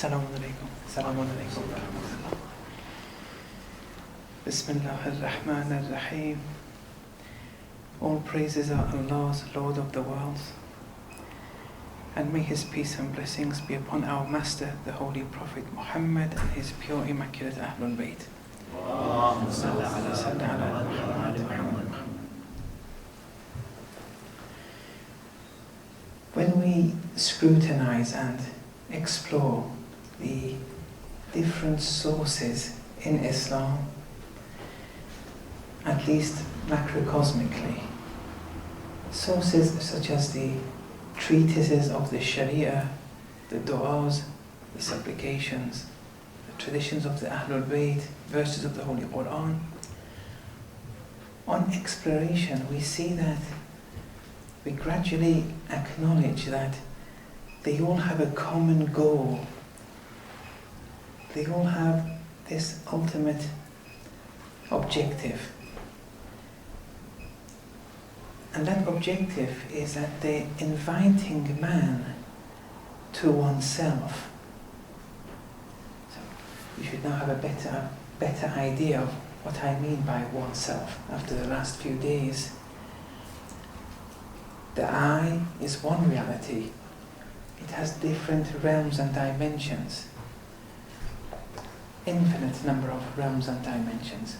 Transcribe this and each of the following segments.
Assalamu alaikum. Assalamu alaikum wa rahmatullah. Bismillah ar-Rahman ar-Rahim. All praises are Allah's, Lord of the worlds. And may His peace and blessings be upon our Master, the Holy Prophet Muhammad, and His pure, immaculate Ahlul Bayt. When we scrutinize and explore the different sources in Islam, at least macrocosmically, sources such as the treatises of the Sharia, the du'as, the supplications, the traditions of the Ahlul Bayt, verses of the Holy Quran, on exploration we see that we gradually acknowledge that they all have a common goal. They all have this ultimate objective. And that objective is that they're inviting man to oneself. So you should now have a better idea of what I mean by oneself after the last few days. The I is one reality. It has different realms and dimensions. Infinite number of realms and dimensions.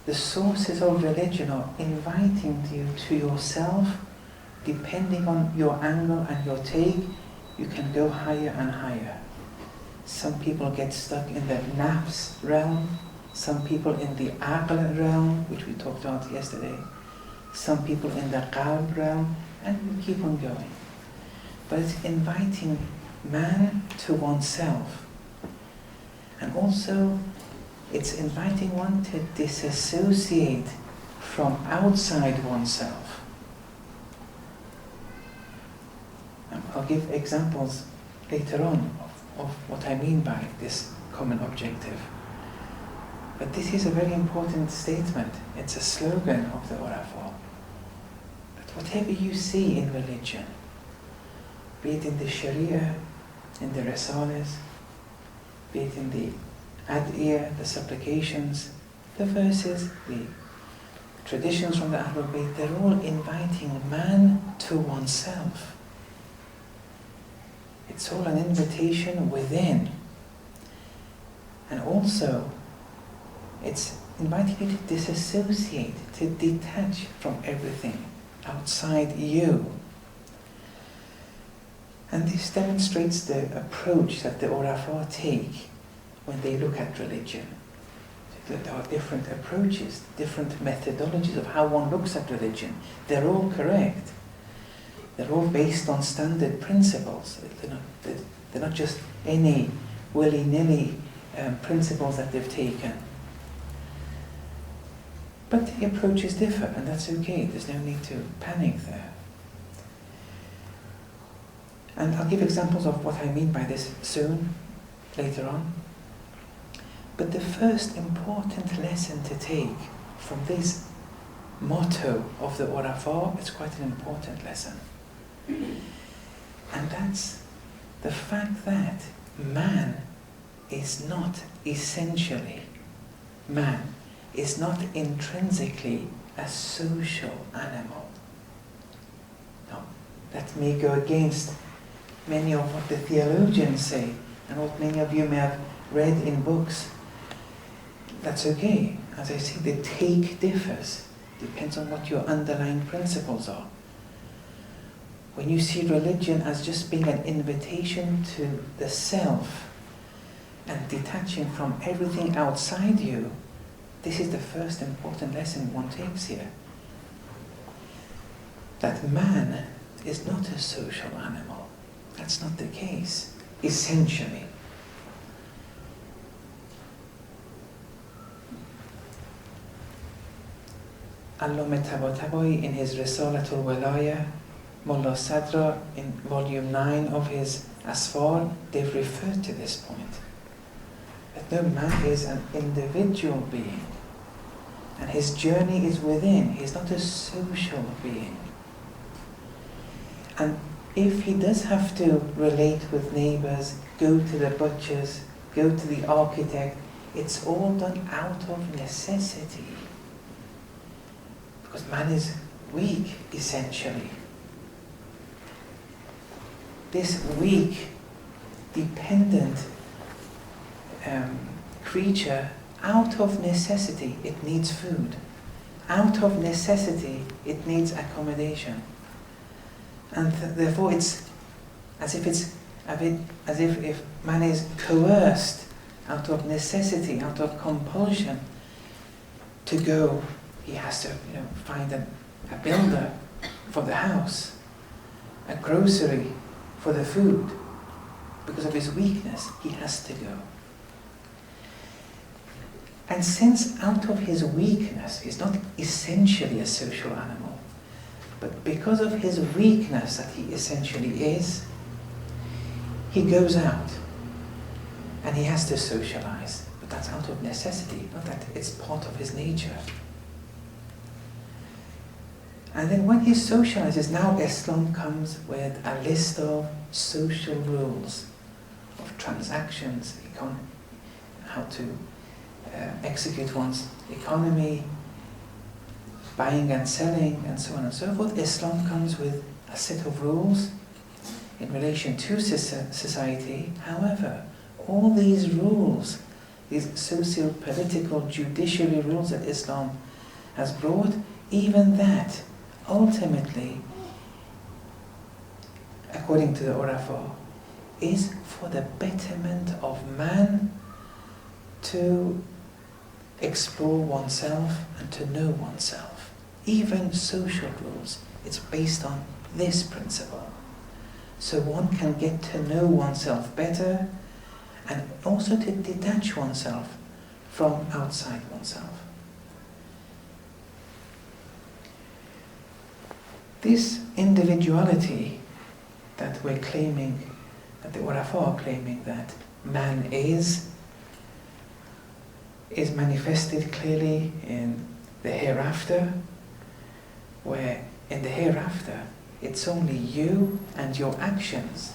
The sources of religion are inviting you to yourself. Depending on your angle and your take, you can go higher and higher. Some people get stuck in the nafs realm, some people in the aql realm, which we talked about yesterday, some people in the qalb realm, and we keep on going. But it's inviting man to oneself. And also, it's inviting one to disassociate from outside oneself. I'll give examples later on of what I mean by this common objective. But this is a very important statement. It's a slogan of the Urafā. That whatever you see in religion, be it in the Sharia, in the Risalas, be it in the Ad'iyah, the supplications, the verses, the traditions from the Ahlul Bayt, they're all inviting man to oneself. It's all an invitation within. And also, it's inviting you to disassociate, to detach from everything outside you. And this demonstrates the approach that the Urafā take when they look at religion. There are different approaches, different methodologies of how one looks at religion. They're all correct. They're all based on standard principles. They're not just any willy-nilly principles that they've taken. But the approaches differ, and that's okay. There's no need to panic there. And I'll give examples of what I mean by this soon, later on. But the first important lesson to take from this motto of the Urafā, it's quite an important lesson. And that's the fact that man is not essentially, man is not intrinsically a social animal. Now, that may go against many of what the theologians say, and what many of you may have read in books. That's okay. As I say, the take differs. Depends on what your underlying principles are. When you see religion as just being an invitation to the self and detaching from everything outside you, this is the first important lesson one takes here. That man is not a social animal. That's not the case, essentially. Allāma Tabatabai in his Risalatul Walaya, Mullah Sadra in volume 9 of his Asfar, they've referred to this point. That no, man is an individual being. And his journey is within. He's not a social being. And if he does have to relate with neighbors, go to the butchers, go to the architect. It's all done out of necessity. Because man is weak, essentially. This weak, dependent creature, out of necessity, it needs food. Out of necessity, it needs accommodation. And therefore it's as if man is coerced out of necessity, out of compulsion to go. He has to find a builder for the house, a grocery for the food. Because of his weakness, he has to go. And since out of his weakness, he's not essentially a social animal, but because of his weakness that he essentially is, he goes out and he has to socialize. But that's out of necessity, not that it's part of his nature. And then when he socializes, now Islam comes with a list of social rules of transactions, how to execute one's economy, buying and selling, and so on and so forth. Islam comes with a set of rules in relation to society. However, all these rules, these socio-political, judiciary rules that Islam has brought, even that, ultimately, according to the Urafa, is for the betterment of man to explore oneself and to know oneself. Even social rules, it's based on this principle. So one can get to know oneself better and also to detach oneself from outside oneself. This individuality that we're claiming, that the Urafa are claiming that man is manifested clearly in the hereafter, where in the hereafter it's only you and your actions.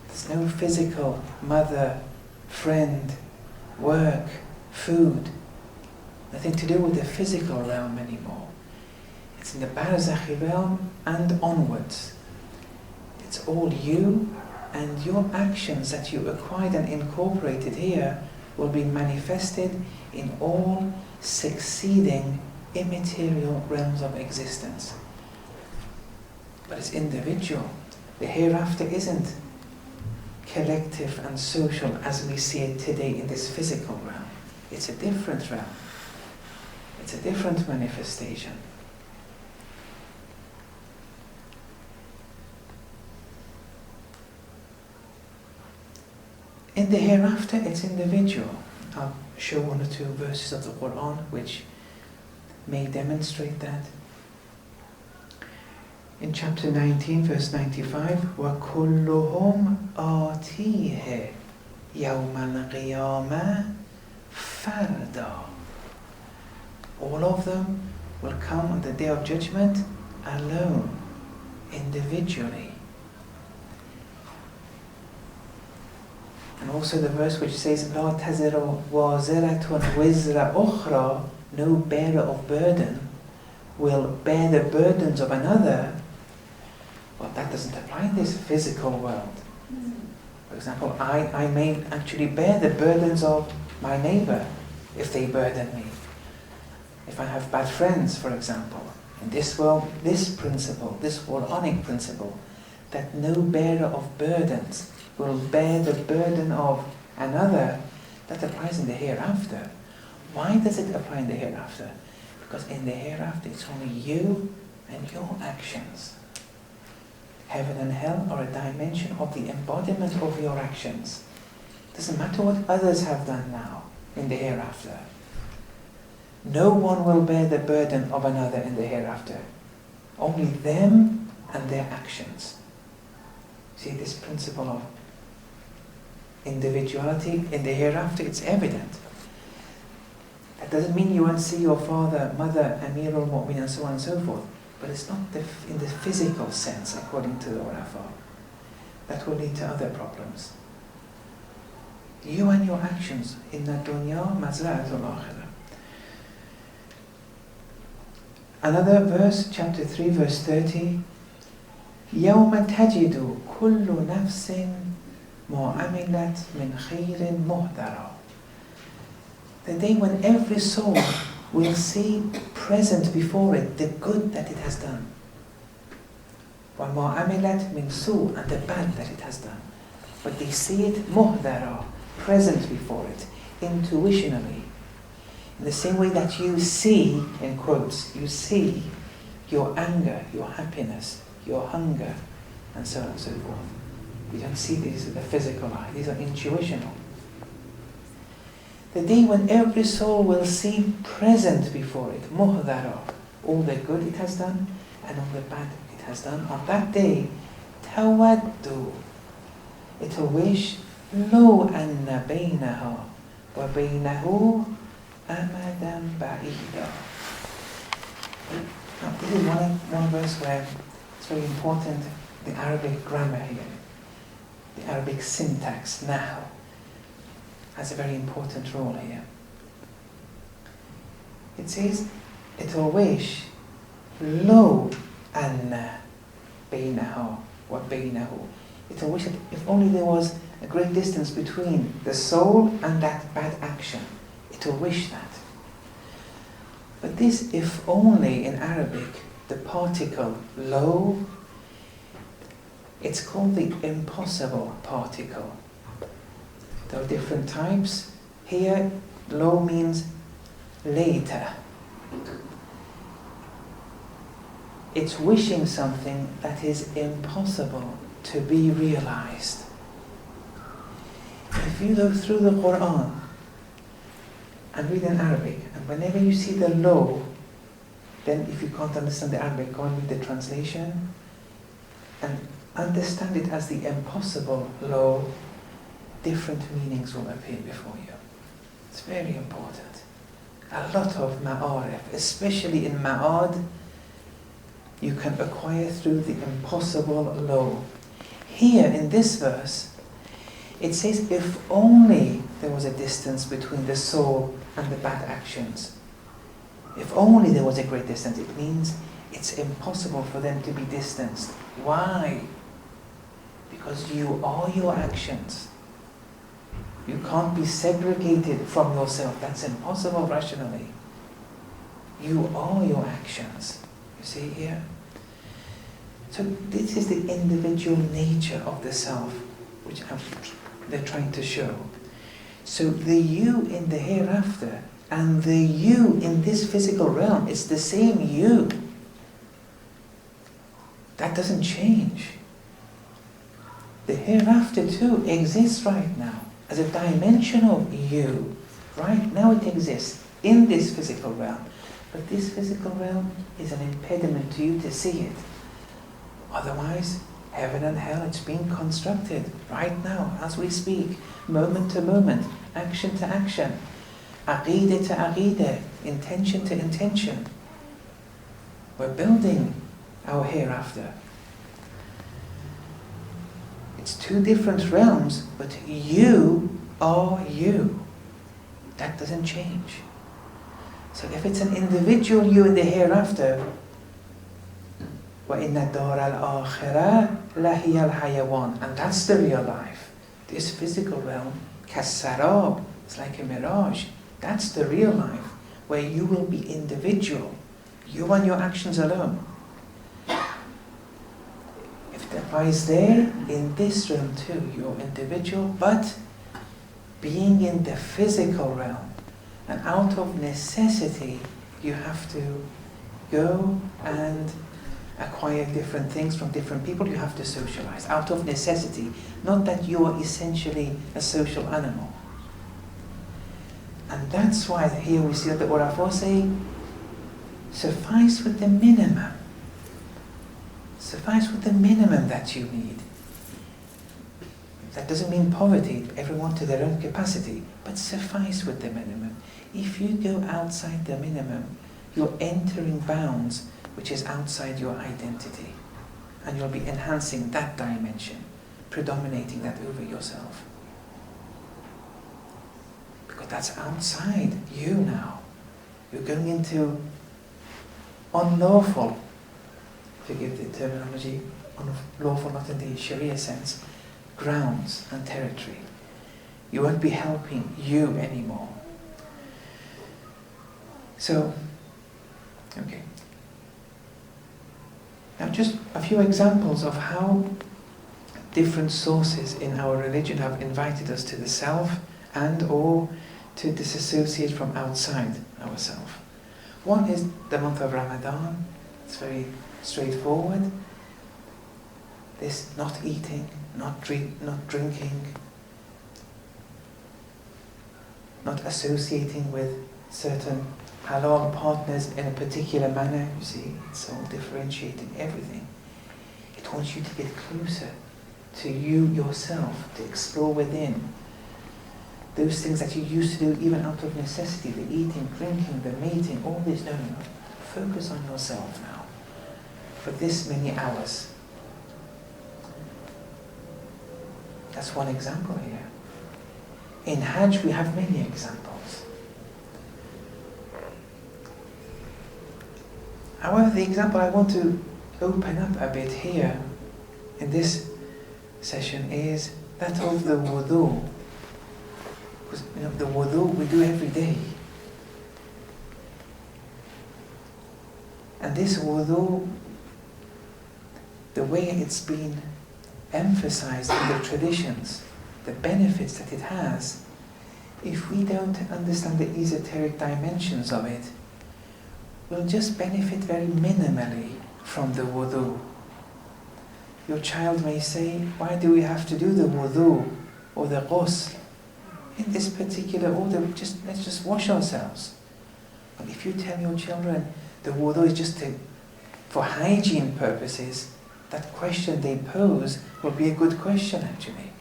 There's no physical mother, friend, work, food, nothing to do with the physical realm anymore. It's in the barzakhi realm and onwards. It's all you and your actions that you acquired and incorporated here will be manifested in all succeeding immaterial realms of existence. But it's individual. The hereafter isn't collective and social as we see it today in this physical realm. It's a different realm. It's a different manifestation. In the hereafter, it's individual. I'll show one or two verses of the Quran which may demonstrate that. In chapter 19, verse 95, وَكُلُّهُمْ آتِيهِ يَوْمَ الْقِيَامَةِ فَرْدًا. All of them will come on the Day of Judgment alone, individually. And also the verse which says, لَا تَزِرُ وَازِرَةٌ وِزْرَ أُخْرَى, no bearer of burden will bear the burdens of another. Well, that doesn't apply in this physical world. For example, I may actually bear the burdens of my neighbor if they burden me. If I have bad friends, for example, in this world, this principle, this Quranic principle, that no bearer of burdens will bear the burden of another, that applies in the hereafter. Why does it apply in the hereafter? Because in the hereafter it's only you and your actions. Heaven and hell are a dimension of the embodiment of your actions. It doesn't matter what others have done now in the hereafter. No one will bear the burden of another in the hereafter. Only them and their actions. See this principle of individuality in the hereafter, it's evident. That doesn't mean you won't see your father, mother, Amirul Mu'min and so on and so forth. But it's not in the physical sense, according to the Urafa. That will lead to other problems. You and your actions. Inna dunya mazra'atul akhirah. Another verse, chapter 3, verse 30. يَوْمَ تَجِدُ كُلُّ نَفْسٍ مَا عَمِلَتْ مِنْ خَيْرٍ مُهْدَرًا. The day when every soul will see present before it the good that it has done. وَمَا عَمِلَتْ مِنْ سُوءٍ, and the bad that it has done. But they see it muhdara, present before it, intuitionally. In the same way that you see, in quotes, you see your anger, your happiness, your hunger, and so on and so forth. You don't see these with the physical eye, these are intuitional. The day when every soul will see present before it, muhdara, all the good it has done and all the bad it has done. On that day, tawaddu, it will wish, lo anna baynaha wa baynahu amadan ba'ida. Now, this is one verse where it's very important, the Arabic grammar here, the Arabic syntax, nahu, has a very important role here. It says, it will wish, lo anna baynaha wa baynahu. It will wish that if only there was a great distance between the soul and that bad action. It will wish that. But this if only in Arabic, the particle lo, it's called the impossible particle. There are different types. Here, lo means later. It's wishing something that is impossible to be realized. If you go through the Quran and read in Arabic, and whenever you see the lo, then if you can't understand the Arabic, go and read the translation and understand it as the impossible lo, different meanings will appear before you. It's very important. A lot of ma'arif, especially in ma'ad, you can acquire through the impossible lo. Here in this verse, it says if only there was a distance between the soul and the bad actions. If only there was a great distance, it means it's impossible for them to be distanced. Why? Because you are your actions. You can't be segregated from yourself. That's impossible rationally. You are your actions. You see here? So this is the individual nature of the self, which they're trying to show. So the you in the hereafter and the you in this physical realm, it's the same you. That doesn't change. The hereafter too exists right now as a dimensional you. Right now it exists in this physical realm. But this physical realm is an impediment to you to see it. Otherwise, heaven and hell, it's being constructed right now as we speak, moment to moment, action to action, aqeedah to aqeedah, intention to intention. We're building our hereafter. It's two different realms, but you are you. That doesn't change. So if it's an individual you in the hereafter, وَإِنَّ الدَّارَ الْآخِرَةَ لَهِيَ الْحَيَوَانِ, and that's the real life. This physical realm, كَالسَّرَابِ, it's like a mirage. That's the real life, where you will be individual. You and your actions alone. If it applies there, in this realm too, you're individual, but being in the physical realm. And out of necessity, you have to go and acquire different things from different people. You have to socialize out of necessity. Not that you are essentially a social animal. And that's why here we see that the Urafo say, suffice with the minimum. Suffice with the minimum that you need. That doesn't mean poverty, everyone to their own capacity, but suffice with the minimum. If you go outside the minimum, you're entering bounds which is outside your identity. And you'll be enhancing that dimension, predominating that over yourself. that's outside you now. You're going into unlawful, forgive the terminology, unlawful not in the Sharia sense, grounds and territory. You won't be helping you anymore. So, okay. Now just a few examples of how different sources in our religion have invited us to the self and or to disassociate from outside ourselves. One is the month of Ramadan. It's very straightforward. This not eating, not drinking, not associating with certain halal partners in a particular manner. You see, it's all differentiating everything. It wants you to get closer to you yourself, to explore within. Those things that you used to do even out of necessity, the eating, drinking, the mating, all this, no. Focus on yourself now for this many hours. That's one example here. In Hajj we have many examples. However, the example I want to open up a bit here in this session is that of the wudu. Because the wudu we do every day. And this wudu, the way it's been emphasized in the traditions, the benefits that it has, if we don't understand the esoteric dimensions of it, we'll just benefit very minimally from the wudu. Your child may say, why do we have to do the wudu or the ghusl in this particular order? Let's just wash ourselves. But if you tell your children the wudu is just for hygiene purposes, that question they pose will be a good question actually.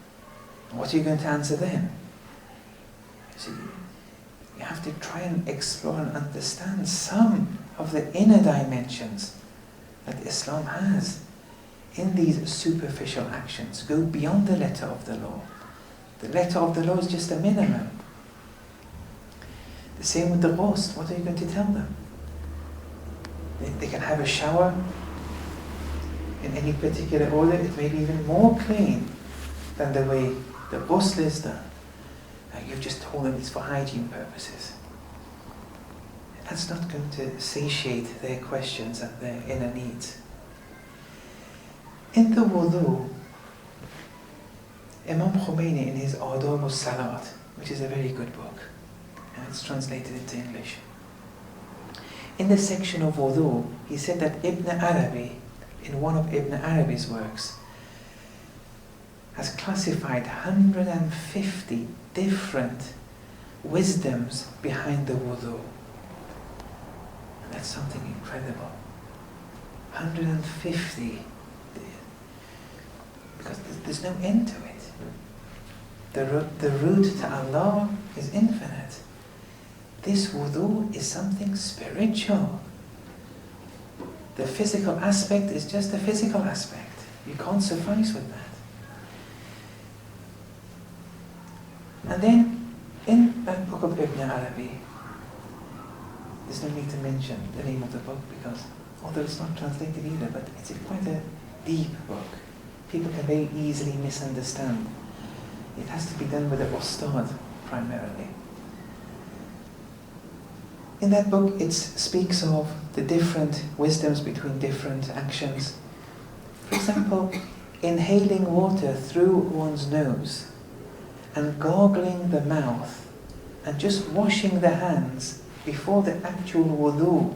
What are you going to answer then? You see, you have to try and explore and understand some of the inner dimensions that Islam has in these superficial actions. Go beyond the letter of the law. The letter of the law is just a minimum. The same with the ghusl. What are you going to tell them? They can have a shower in any particular order. It may be even more clean than the way the ghusl is done. You've just told them it's for hygiene purposes. That's not going to satiate their questions and their inner needs. In the wudu, Imam Khomeini in his Adab al-Salat, which is a very good book, and it's translated into English. In the section of wudu, he said that Ibn Arabi, in one of Ibn Arabi's works, has classified 150 different wisdoms behind the wudu. That's something incredible. 150. Because there's no end to it. The route to Allah is infinite. This wudu is something spiritual. The physical aspect is just a physical aspect. You can't suffice with that. And then, in that book of Ibn Arabi, there's no need to mention the name of the book because, although it's not translated either, but it's quite a deep book. People can very easily misunderstand. It has to be done with a ustad, primarily. In that book, it speaks of the different wisdoms between different actions. For example, inhaling water through one's nose and gargling the mouth and just washing the hands before the actual wudu,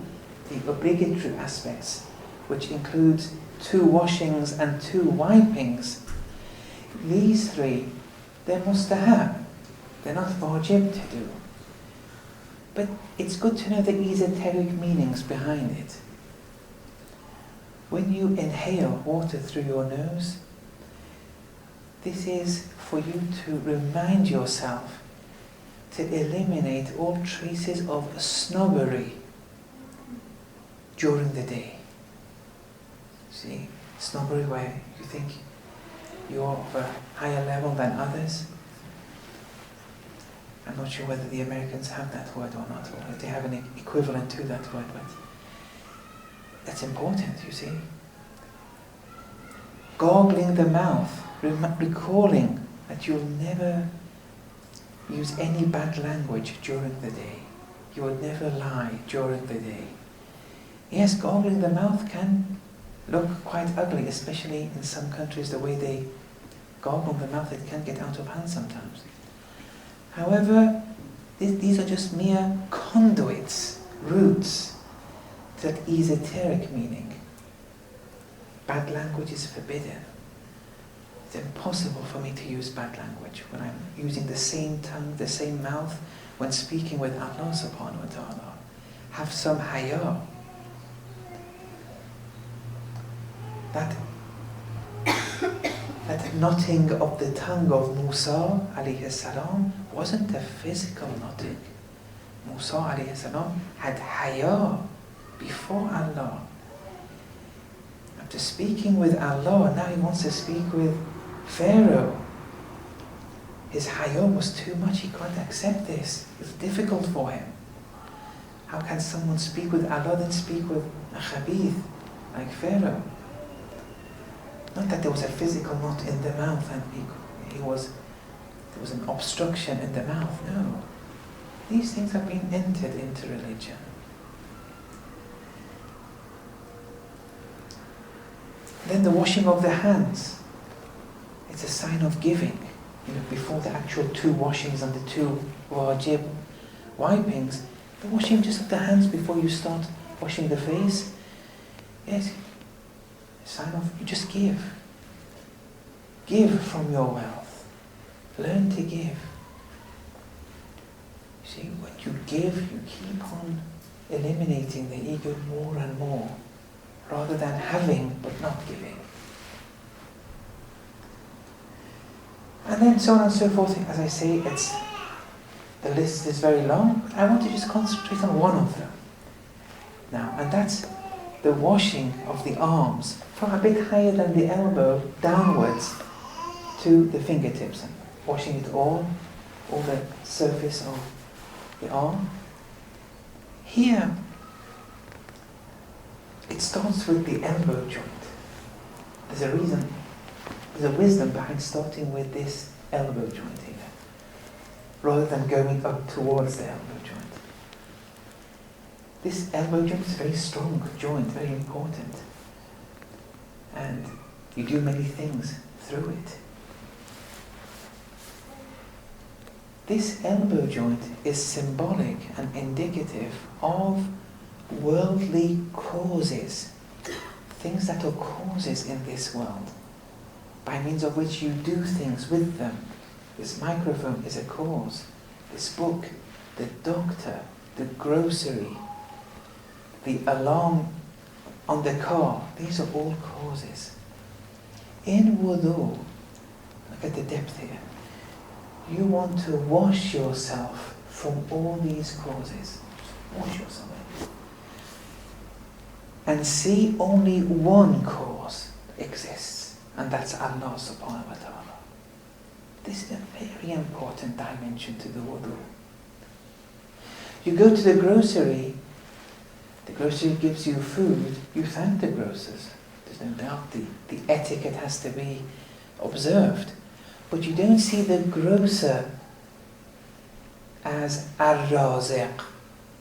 the obligatory aspects, which includes 2 washings and 2 wipings. These 3, they're mustahab. They're not wajib to do. But it's good to know the esoteric meanings behind it. When you inhale water through your nose, this is for you to remind yourself to eliminate all traces of snobbery during the day. See, snobbery where you think you're of a higher level than others. I'm not sure whether the Americans have that word or not, or if they have an equivalent to that word, but that's important, you see. Gargling the mouth, recalling that you'll never use any bad language during the day. You would never lie during the day. Yes, gargling the mouth can look quite ugly, especially in some countries, the way they gargle the mouth, it can get out of hand sometimes. However, these are just mere conduits, routes, to that esoteric meaning. Bad language is forbidden. It's impossible for me to use bad language when I'm using the same tongue, the same mouth, when speaking with Allah subhanahu wa ta'ala. Have some haya. That knotting of the tongue of Musa alayhi salam wasn't a physical knotting. Musa alayhi salam had haya before Allah. After speaking with Allah, now he wants to speak with Pharaoh. His haya was too much, he can't accept this. It's difficult for him. How can someone speak with Allah then speak with a khabith like Pharaoh? Not that there was a physical knot in the mouth and there was an obstruction in the mouth, no. These things have been entered into religion. Then the washing of the hands. It's a sign of giving. Before the actual 2 washings and the 2 wajib wipings, the washing just of the hands before you start washing the face. Yes, a sign of, you just give. Give from your wealth. Learn to give. You see, when you give, you keep on eliminating the ego more and more, rather than having but not giving. And then so on and so forth. As I say, the list is very long. I want to just concentrate on one of them now, and that's the washing of the arms from a bit higher than the elbow downwards to the fingertips, and washing it all the surface of the arm. Here, it starts with the elbow joint. There's a reason. There's a wisdom behind starting with this elbow joint here, rather than going up towards the elbow joint. This elbow joint is a very strong joint, very important. And you do many things through it. This elbow joint is symbolic and indicative of worldly causes, things that are causes in this world, by means of which you do things with them. This microphone is a cause. This book, the doctor, the grocery, the alarm on the car, these are all causes. In wudu, look at the depth here, you want to wash yourself from all these causes. Wash yourself. And see only one cause exists, and that's Allah subhanahu wa ta'ala. This is a very important dimension to the wudu. You go to the grocery gives you food, you thank the grocers. There's no doubt the etiquette has to be observed. But you don't see the grocer as ar-raziq,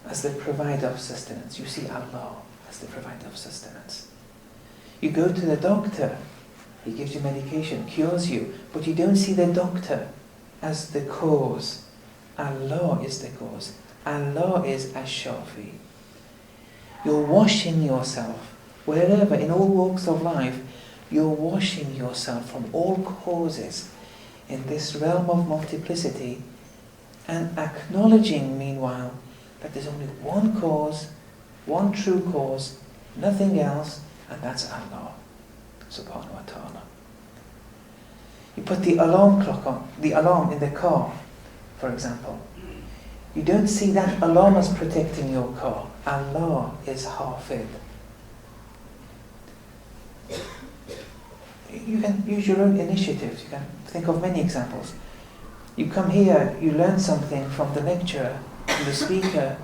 as the provider of sustenance. You see Allah as the provider of sustenance. You go to the doctor, he gives you medication, cures you, but you don't see the doctor as the cause. Allah is the cause. Allah is ash-shafi. You're washing yourself, wherever, in all walks of life, you're washing yourself from all causes in this realm of multiplicity, and acknowledging, meanwhile, that there's only one cause, one true cause, nothing else, and that's Allah subhanahu wa ta'ala. You put the alarm clock on, the alarm in the car, for example. You don't see that alarm as protecting your car. Allah is Hafid. You can use your own initiatives. You can think of many examples. You come here, you learn something from the lecturer, from the speaker.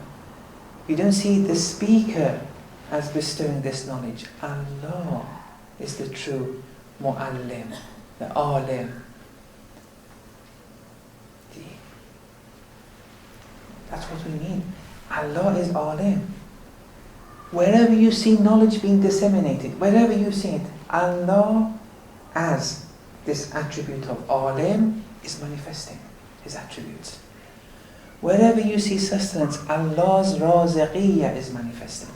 You don't see the speaker as bestowing this knowledge. Allah is the true mu'allim, the alim. That's what we mean. Allah is alim. Wherever you see knowledge being disseminated, wherever you see it, Allah as this attribute of alim is manifesting His attributes. Wherever you see sustenance, Allah's raziqiyya is manifesting.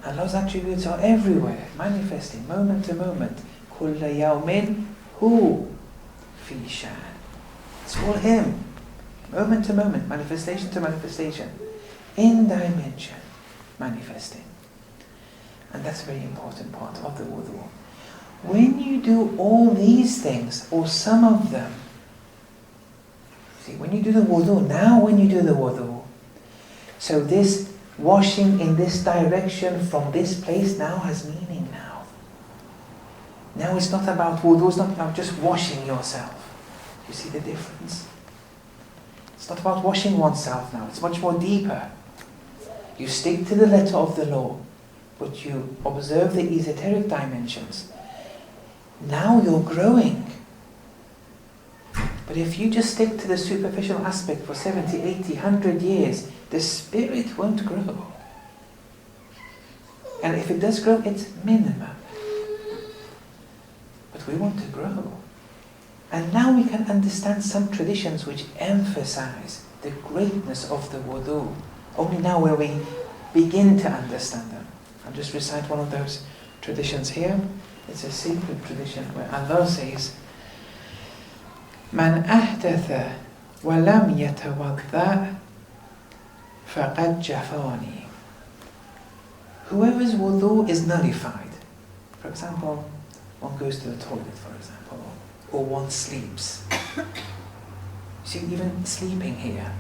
Allah's attributes are everywhere, manifesting, moment to moment. كُلَّ يَوْمٍ هُوَ فِي شَأْنٍ. It's all Him. Moment to moment, manifestation to manifestation. In dimension, manifesting. And that's a very important part of the wudu. When you do all these things, or some of them, see, when you do the wudu, now when you do the wudu, so this washing in this direction from this place now has meaning now. Now it's not about wudu, it's not about just washing yourself. You see the difference? It's not about washing oneself now, it's much more deeper. You stick to the letter of the law, but you observe the esoteric dimensions. Now you're growing. But if you just stick to the superficial aspect for 70, 80, 100 years, the spirit won't grow. And if it does grow, it's minimum. But we want to grow. And now we can understand some traditions which emphasize the greatness of the wudu. Only now where we begin to understand them. I'll just recite one of those traditions here. It's a sacred tradition where Allah says, Man ahdatha wa lam yatawadda faqad jafani. Whoever's wudu is nullified. For example, one goes to the toilet, for example, or one sleeps. See, even sleeping here,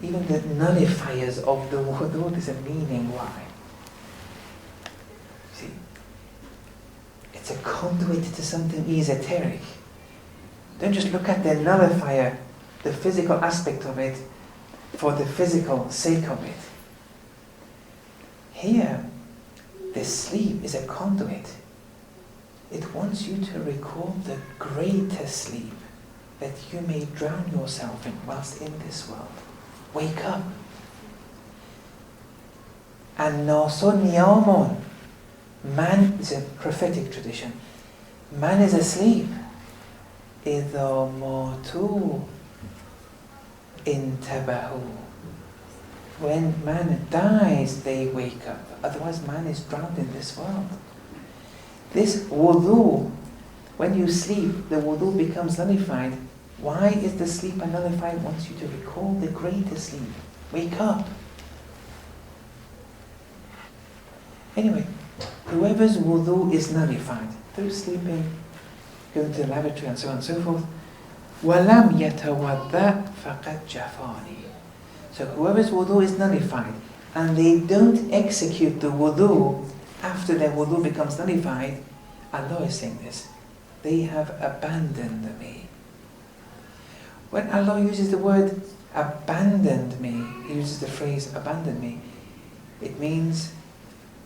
even the nullifiers of the wudu, there's a meaning why. See, it's a conduit to something esoteric. Don't just look at the nullifier, the physical aspect of it, for the physical sake of it. Here, the sleep is a conduit. It wants you to recall the greater sleep that you may drown yourself in whilst in this world. Wake up. And nasun niyamun. Man is a prophetic tradition. Man is asleep. إِذَا مَاتُوا intabahu. When man dies, they wake up. Otherwise, man is drowned in this world. This wudu, when you sleep, the wudu becomes nullified. Why is the sleep nullified? It wants you to recall the greater sleep. Wake up. Anyway, whoever's wudu is nullified, through sleeping, going to the lavatory and so on and so forth, وَلَمْ يَتَوَضَّأْ فَقَدْ جَفَانِي. So whoever's wudu is nullified, and they don't execute the wudu after their wudu becomes nullified, Allah is saying this, they have abandoned me. When Allah uses the word abandoned me, He uses the phrase abandoned me, it means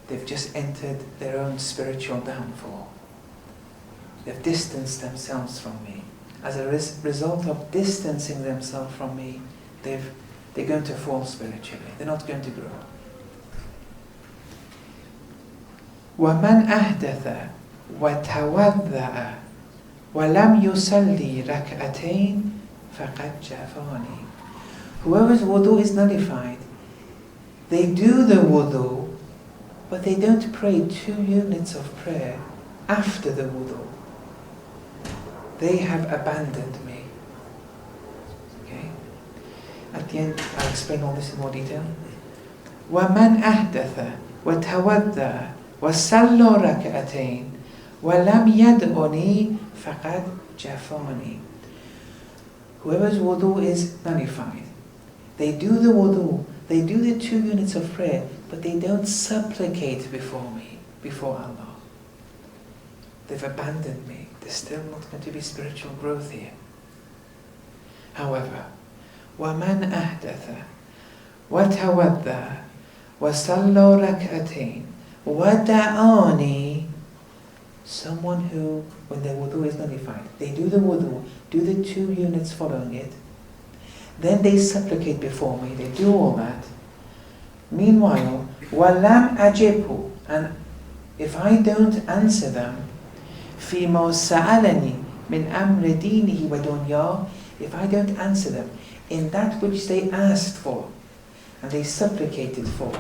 they've just entered their own spiritual downfall. They've distanced themselves from me. As a result of distancing themselves from me, they're going to fall spiritually. They're not going to grow. وَمَنْ أَحْدَثَ وَتَوَضَّأَ وَلَمْ يُصَلِّي رَكْعَتَيْنِ فَقَدْ جَفَانِي. Whoever's wudu is nullified, they do the wudu, but they don't pray 2 units of prayer after the wudu. They have abandoned me. Okay? At the end, I'll explain all this in more detail. وَمَنْ أَحْدَثَ وَتَوَضَّأَ وَصَلَّى رَكْعَتَيْنِ وَلَمْ يَدْعُنِي فَقَدْ جَفَانِي. Whoever's wudu is nullified, they do the wudu, they do the 2 units of prayer, but they don't supplicate before me, before Allah. they've abandoned me. There's still not going to be spiritual growth here. However, وَمَنْ أَحْدَثَ وَتَوَضَّأَ وَصَلَّى رَكْعَتَيْنِ وَدَعَانِي, someone who, when their wudu is nullified, they do the wudu, do the 2 units following it, then they supplicate before me, they do all that. Meanwhile, وَلَمْ أَجِبْهُ, and if I don't answer them, فِي مَا سَأَلَنِي مِنْ أَمْرِ دِينِهِ وَدُنْيَاهِ, if I don't answer them in that which they asked for and they supplicated for,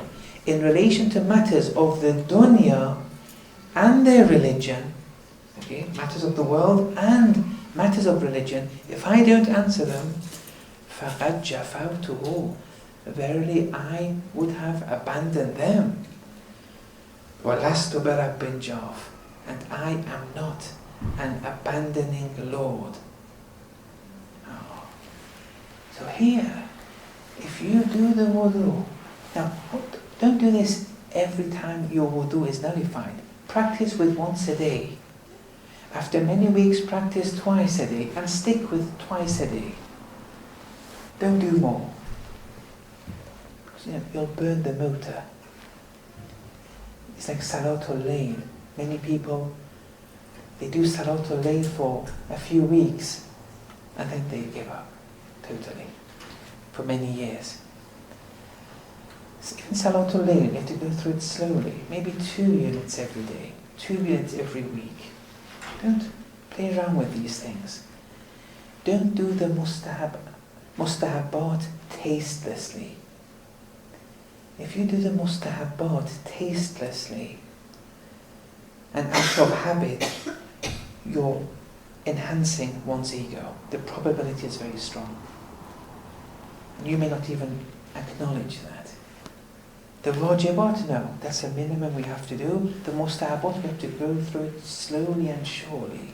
in relation to matters of the dunya and their religion, okay, matters of the world and matters of religion, if I don't answer them, فَقَدْ جَفَوْتُهُ, verily I would have abandoned them. وَلَسْتُ بِرَبٍّ جَافٍ, and I am not an abandoning Lord. Oh. So here, if you do the wudu, now don't do this every time your wudu is nullified. Practice with once a day. After many weeks, practice twice a day, and stick with twice a day. Don't do more. Because, you'll burn the motor. It's like Salatul Layl. Many people, they do Salatul Layl for a few weeks, and then they give up totally for many years. Even Salatul Layl, you have to go through it slowly. Maybe 2 units every day, 2 units every week. Don't play around with these things. Don't do the mustahabbat tastelessly. If you do the mustahabbat tastelessly and out of habit, you're enhancing one's ego. The probability is very strong. And you may not even acknowledge that. The wajibat, no, that's a minimum we have to do. The mustahabbat, we have to go through it slowly and surely.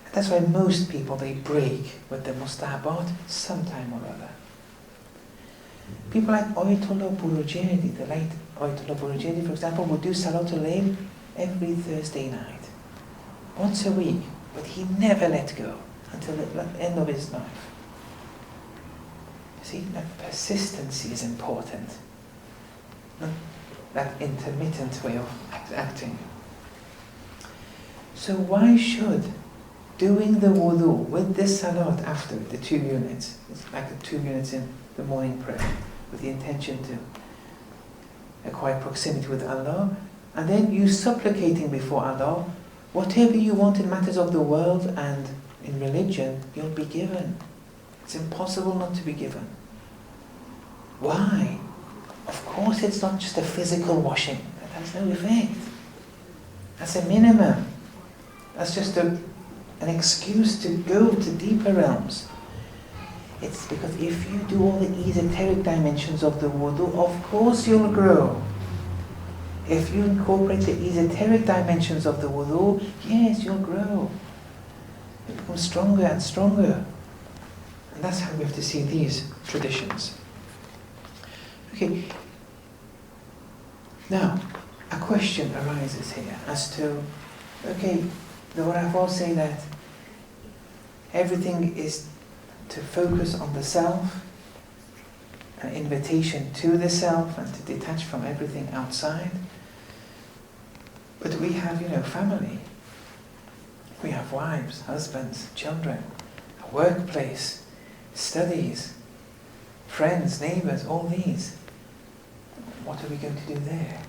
And that's why most people, they break with the mustahabbat sometime or other. People like Ayatollah Burujani, the late Ayatollah Burujani, for example, would do Salatul Layl every Thursday night, once a week, but he never let go until the end of his life. See, that persistency is important, not that intermittent way of acting. So why should doing the wudu with this salat after the 2 units, it's like the 2 units in the morning prayer, with the intention to acquire proximity with Allah, and then you supplicating before Allah, whatever you want in matters of the world and in religion, you'll be given. It's impossible not to be given. Why? Of course it's not just a physical washing. That has no effect. That's a minimum. That's just an excuse to go to deeper realms. It's because if you do all the esoteric dimensions of the wudu, of course you'll grow. If you incorporate the esoteric dimensions of the wudu, yes, you'll grow. You'll become stronger and stronger. And that's how we have to see these traditions. Okay. Now, a question arises here as to, okay, the Urafal say that everything is to focus on the self, an invitation to the self, and to detach from everything outside. But we have, family. We have wives, husbands, children, a workplace, studies, friends, neighbours, all these. What are we going to do there?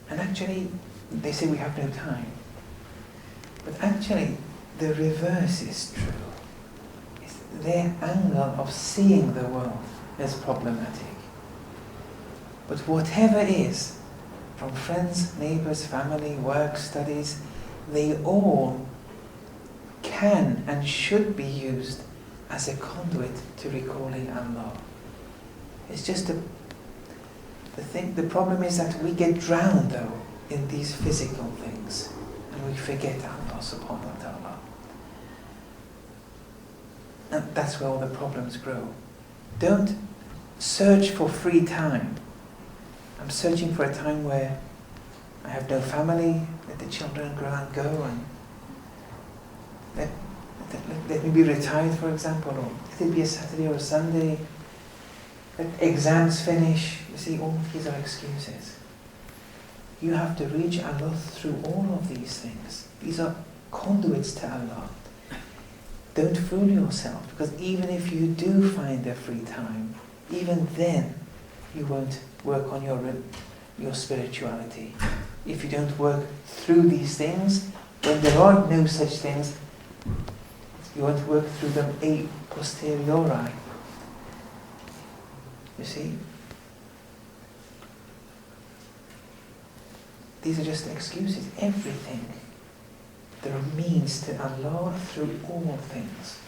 And actually, they say we have no time. But actually, the reverse is true. It's their angle of seeing the world is problematic. But whatever is, from friends, neighbours, family, work, studies, they all can and should be used as a conduit to recalling Allah. It's just the problem is that we get drowned though in these physical things and we forget Allah subhanahu wa ta'ala. And that's where all the problems grow. Don't search for free time. I'm searching for a time where I have no family, let the children grow and go, and let me be retired, for example, or let it be a Saturday or a Sunday, let exams finish. You see, all these are excuses. You have to reach Allah through all of these things. These are conduits to Allah. Don't fool yourself, because even if you do find a free time, even then you won't work on your spirituality. If you don't work through these things, when there are no such things, you won't work through them a posteriori. You see? These are just excuses. Everything. There are means to Allah through all things.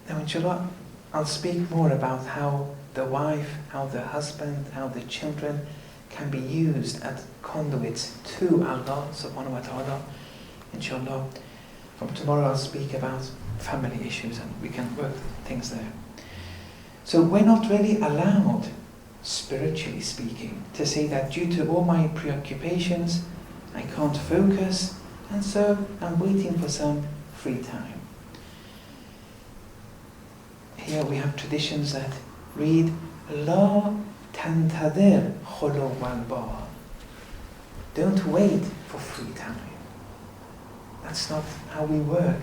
Now, inshallah, I'll speak more about how the wife, how the husband, how the children can be used as conduits to Allah subhanahu wa ta'ala. Inshallah, from tomorrow I'll speak about family issues and we can work things there. So we're not really allowed, spiritually speaking, to say that due to all my preoccupations, I can't focus, and so I'm waiting for some free time. Here we have traditions that read, La tantadir khulu wal ba. Don't wait for free time. That's not how we work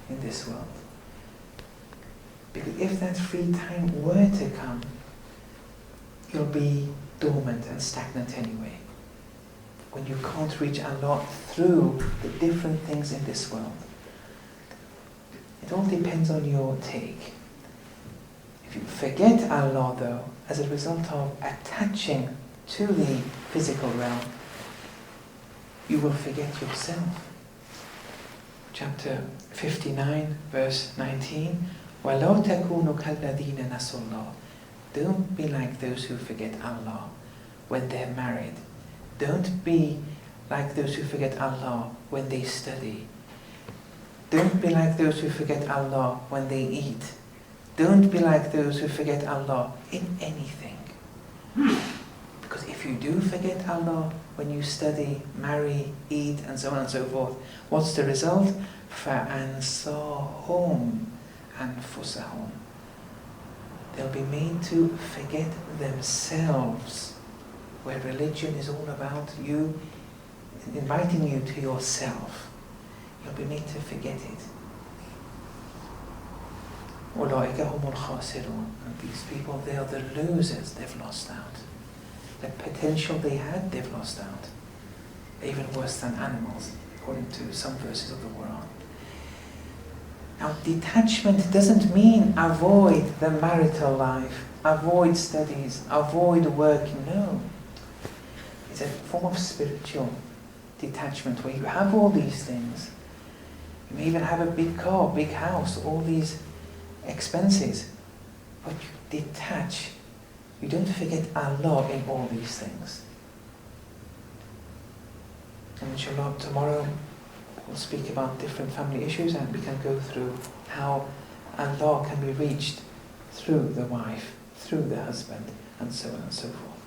in this world. Because if that free time were to come, you'll be dormant and stagnant anyway. When you can't reach Allah through the different things in this world. It all depends on your take. If you forget Allah though, as a result of attaching to the physical realm, you will forget yourself. Chapter 59, verse 19, وَلَوْ تَكُونُوا كَالَّذِينَ نَسُوا اللَّهَ. Don't be like those who forget Allah when they're married. Don't be like those who forget Allah when they study. Don't be like those who forget Allah when they eat. Don't be like those who forget Allah in anything. Because if you do forget Allah when you study, marry, eat, and so on and so forth, what's the result? فَأَنْسَاهُمْ أَنفُسَهُمْ. They'll be made to forget themselves, where religion is all about you, inviting you to yourself. You'll be made to forget it. أُولَٰئِكَ هُمُ الْخَاسِرُونَ. And these people, they are the losers. They've lost out. The potential they had, they've lost out. They're even worse than animals, according to some verses of the Quran. Now, detachment doesn't mean avoid the marital life, avoid studies, avoid work. No. It's a form of spiritual detachment where you have all these things. You may even have a big car, big house, all these expenses. But you detach. You don't forget Allah in all these things. And inshallah, tomorrow we'll speak about different family issues and we can go through how Allah can be reached through the wife, through the husband, and so on and so forth.